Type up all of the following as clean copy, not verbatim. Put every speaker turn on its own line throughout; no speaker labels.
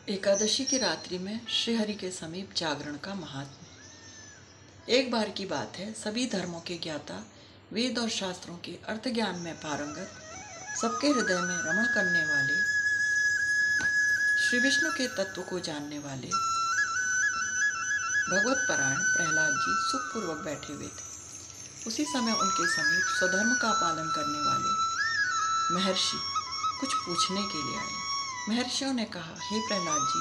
एकादशी की रात्रि में श्रीहरि के समीप जागरण का महात्म्य। एक बार की बात है, सभी धर्मों के ज्ञाता, वेद और शास्त्रों के अर्थ ज्ञान में पारंगत, सबके हृदय में रमण करने वाले, श्री विष्णु के तत्व को जानने वाले भगवत परायण प्रहलाद जी सुखपूर्वक बैठे हुए थे। उसी समय उनके समीप स्वधर्म का पालन करने वाले महर्षि कुछ पूछने के लिए आए। महर्षियों ने कहा, हे प्रहलाद जी,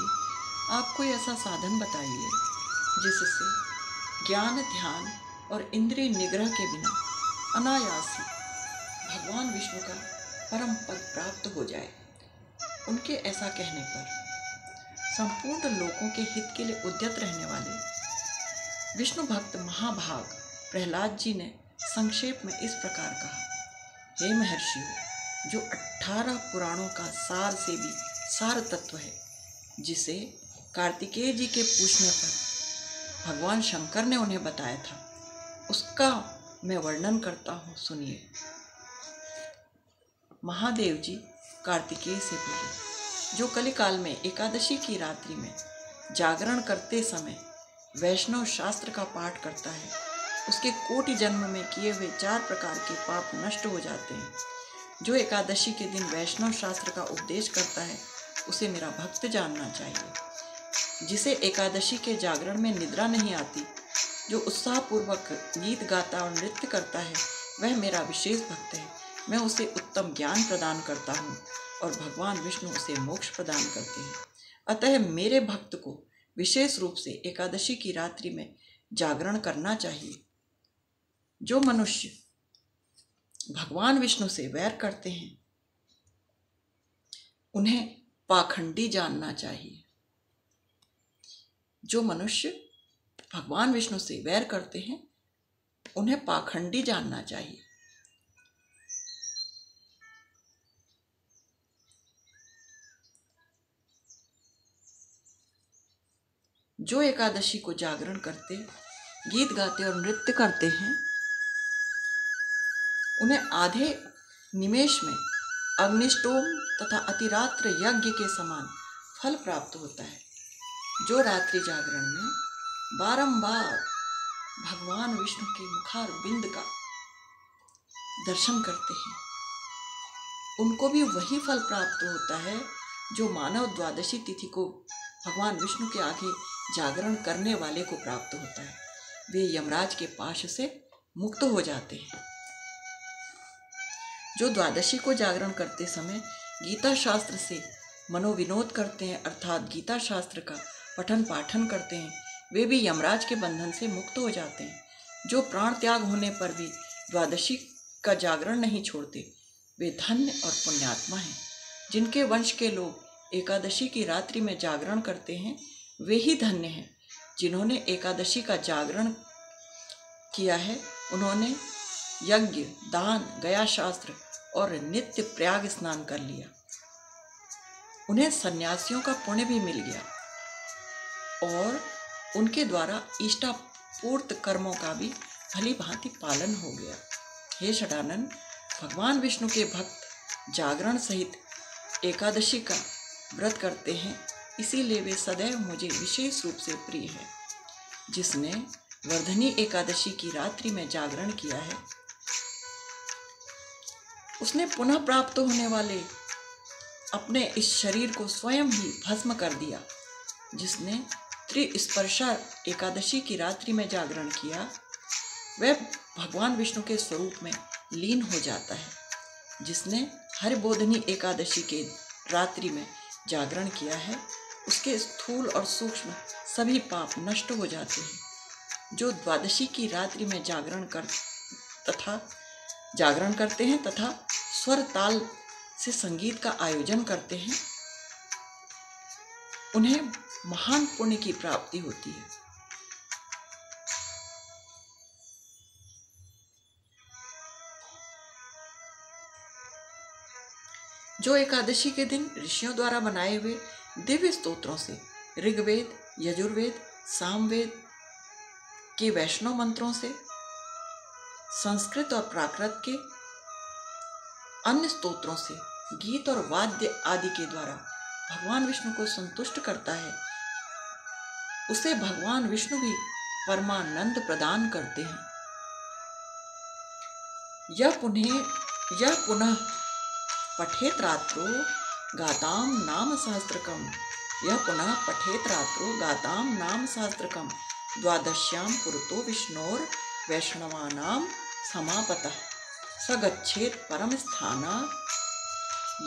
आप कोई ऐसा साधन बताइए जिससे ज्ञान, ध्यान और इंद्रिय निग्रह के बिना अनायास ही भगवान विष्णु का परम पद प्राप्त हो जाए। उनके ऐसा कहने पर संपूर्ण लोगों के हित के लिए उद्यत रहने वाले विष्णु भक्त महाभाग प्रहलाद जी ने संक्षेप में इस प्रकार कहा, हे महर्षियों, जो 18 पुराणों का सार से भी सार तत्व है, जिसे कार्तिकेय जी के पूछने पर भगवान शंकर ने उन्हें बताया था, उसका मैं वर्णन करता हूँ, सुनिए। महादेव जी कार्तिकेय से बोले, जो कलिकाल में एकादशी की रात्रि में जागरण करते समय वैष्णव शास्त्र का पाठ करता है, उसके कोटि जन्म में किए हुए 4 प्रकार के पाप नष्ट हो जाते हैं। जो एकादशी के दिन वैष्णव शास्त्र का उपदेश करता है, उसे मेरा भक्त जानना चाहिए। जिसे एकादशी के जागरण में निद्रा नहीं आती, जो उत्साहपूर्वक गीत गाता और नृत्य करता है, वह मेरा विशेष भक्त है। मैं उसे उत्तम ज्ञान प्रदान करता हूँ और भगवान विष्णु उसे मोक्ष प्रदान करते हैं। अतः मेरे भक्त को विशेष रूप से एकादशी की रात्रि में जागरण करना चाहिए। जो मनुष्य भगवान विष्णु से वैर करते हैं, उन्हें पाखंडी जानना चाहिए। जो मनुष्य भगवान विष्णु से वैर करते हैं, उन्हें पाखंडी जानना चाहिए। जो एकादशी को जागरण करते, गीत गाते और नृत्य करते हैं, उन्हें आधे निमेष में अग्निष्टोम तथा अतिरात्र यज्ञ के समान फल प्राप्त होता है। जो रात्रि जागरण में बारंबार भगवान विष्णु के मुखार बिंद का दर्शन करते हैं, उनको भी वही फल प्राप्त होता है जो मानव द्वादशी तिथि को भगवान विष्णु के आगे जागरण करने वाले को प्राप्त होता है। वे यमराज के पाश से मुक्त हो जाते हैं। जो द्वादशी को जागरण करते समय गीता शास्त्र से मनोविनोद करते हैं, अर्थात गीता शास्त्र का पठन पाठन करते हैं, वे भी यमराज के बंधन से मुक्त हो जाते हैं। जो प्राण त्याग होने पर भी द्वादशी का जागरण नहीं छोड़ते, वे धन्य और पुण्यात्मा हैं। जिनके वंश के लोग एकादशी की रात्रि में जागरण करते हैं, वे ही धन्य हैं। जिन्होंने एकादशी का जागरण किया है, उन्होंने यज्ञ, दान, गया शास्त्र और नित्य प्रयाग स्नान कर लिया। उन्हें सन्यासियों का पुण्य भी मिल गया और उनके द्वारा इष्टापूर्त कर्मों का भी भली भांति पालन हो गया। हे षडानन, भगवान विष्णु के भक्त जागरण सहित एकादशी का व्रत करते हैं, इसीलिए वे सदैव मुझे विशेष रूप से प्रिय है। जिसने वर्धनी एकादशी की रात्रि में जागरण किया है, उसने पुनः प्राप्त होने वाले अपने इस शरीर को स्वयं ही भस्म कर दिया। जिसने त्रिस्पर्शा एकादशी की रात्रि में जागरण किया, वह भगवान विष्णु के स्वरूप में लीन हो जाता है। जिसने हरिबोधनी एकादशी के रात्रि में जागरण किया है, उसके स्थूल और सूक्ष्म सभी पाप नष्ट हो जाते हैं। जो द्वादशी की रात्रि में जागरण करते हैं तथा स्वर ताल से संगीत का आयोजन करते हैं, उन्हें महान पुण्य की प्राप्ति होती है। जो एकादशी के दिन ऋषियों द्वारा बनाए हुए दिव्य स्तोत्रों से, ऋग्वेद, यजुर्वेद, सामवेद के वैष्णव मंत्रों से, संस्कृत और प्राकृत के अन्य स्तोत्रों से, गीत और वाद्य आदि के द्वारा भगवान विष्णु को संतुष्ट करता है, उसे भगवान विष्णु भी परमानंद प्रदान करते हैं। यह पुनः पठेत रात्रो गाताम नाम सहस्त्रकम, यह पुनः पठेत रात्रो गाताम नाम सहस्त्रकम, द्वादश्याम पुरतो विष्णोर वैष्णवानां समापतः स गच्छेत परम स्थान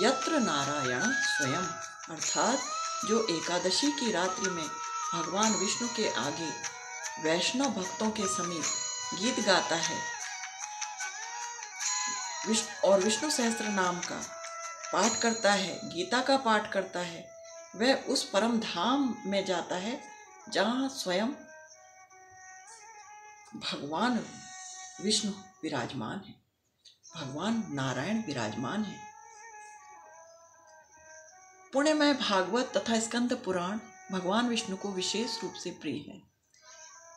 यत्र नारायण स्वयं। अर्थात जो एकादशी की रात्रि में भगवान विष्णु के आगे वैष्णव भक्तों के समीप गीत गाता है और विष्णु सहस्त्र नाम का पाठ करता है, गीता का पाठ करता है, वह उस परम धाम में जाता है जहाँ स्वयं भगवान विष्णु विराजमान है, भगवान नारायण विराजमान है। पुण्यमय भागवत तथा स्कंद पुराण भगवान विष्णु को विशेष रूप से प्रिय है।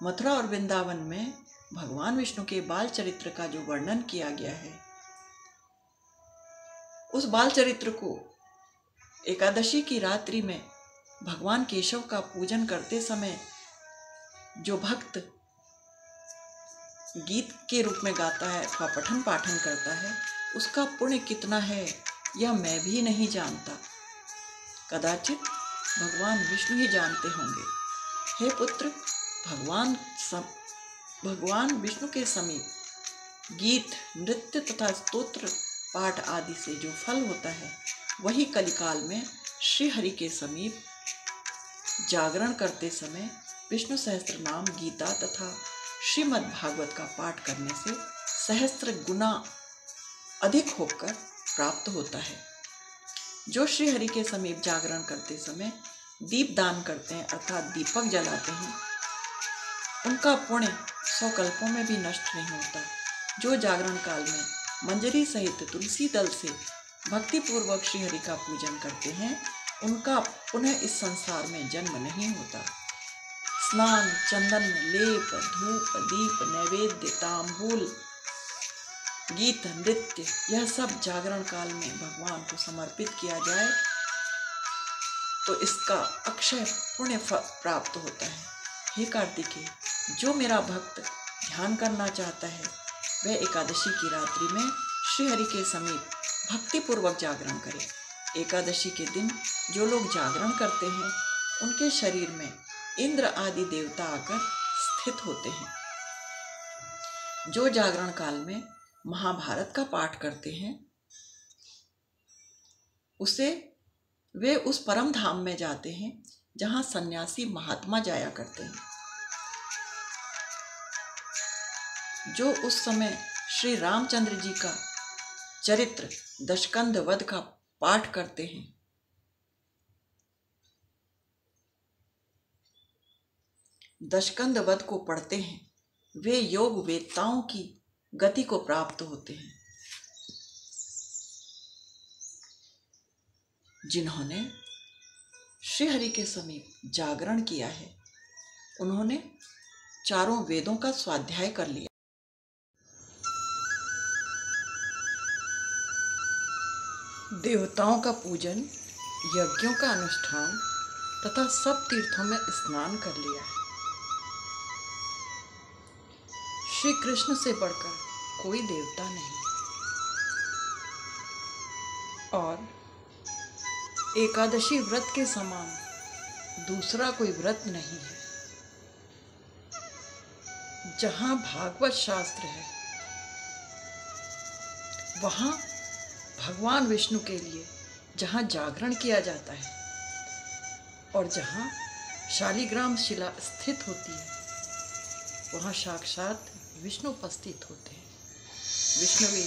मथुरा और वृंदावन में भगवान विष्णु के बाल चरित्र का जो वर्णन किया गया है, उस बाल चरित्र को एकादशी की रात्रि में भगवान केशव का पूजन करते समय जो भक्त गीत के रूप में गाता है अथवा पठन पाठन करता है, उसका पुण्य कितना है यह मैं भी नहीं जानता, कदाचित भगवान विष्णु ही जानते होंगे। हे पुत्र, भगवान विष्णु के समीप गीत, नृत्य तथा स्तोत्र पाठ आदि से जो फल होता है, वही कलिकाल में श्री हरि के समीप जागरण करते समय विष्णु सहस्त्र नाम, गीता तथा श्रीमद् भागवत का पाठ करने से सहस्त्र गुना अधिक होकर प्राप्त होता है। जो श्री हरि के समीप जागरण करते समय दीप दान करते हैं अर्थात दीपक जलाते हैं, उनका पुण्य 100 कल्पों में भी नष्ट नहीं होता। जो जागरण काल में मंजरी सहित तुलसी दल से भक्ति पूर्वक श्री हरि का पूजन करते हैं, उनका पुनः इस संसार में जन्म नहीं होता। स्नान, चंदन, लेप, धूप, दीप, नैवेद्य, तांबूल, गीत, नृत्य, यह सब जागरण काल में भगवान को समर्पित किया जाए तो इसका अक्षय पुण्य प्राप्त होता है। हे कार्तिकेय, जो मेरा भक्त ध्यान करना चाहता है वह एकादशी की रात्रि में श्री हरि के समीप भक्ति पूर्वक जागरण करे। एकादशी के दिन जो लोग जागरण करते हैं, उनके शरीर में इंद्र आदि देवता आकर स्थित होते हैं। जो जागरण काल में महाभारत का पाठ करते हैं, वे उस परम धाम में जाते हैं जहां सन्यासी महात्मा जाया करते हैं। जो उस समय श्री रामचंद्र जी का चरित्र दशकंध वध का पाठ करते हैं, दशकंध वध को पढ़ते हैं, वे योग वेत्ताओं की गति को प्राप्त होते हैं। जिन्होंने श्री हरि के समीप जागरण किया है, उन्होंने चारों वेदों का स्वाध्याय कर लिया। देवताओं का पूजन, यज्ञों का अनुष्ठान तथा सब तीर्थों में स्नान कर लिया है। श्री कृष्ण से बढ़कर कोई देवता नहीं और एकादशी व्रत के समान दूसरा कोई व्रत नहीं है। जहाँ भागवत शास्त्र है, वहाँ भगवान विष्णु के लिए जहाँ जागरण किया जाता है और जहाँ शालिग्राम शिला स्थित होती है, वहाँ साक्षात विष्णु उपस्थित होते हैं। विष्णुवे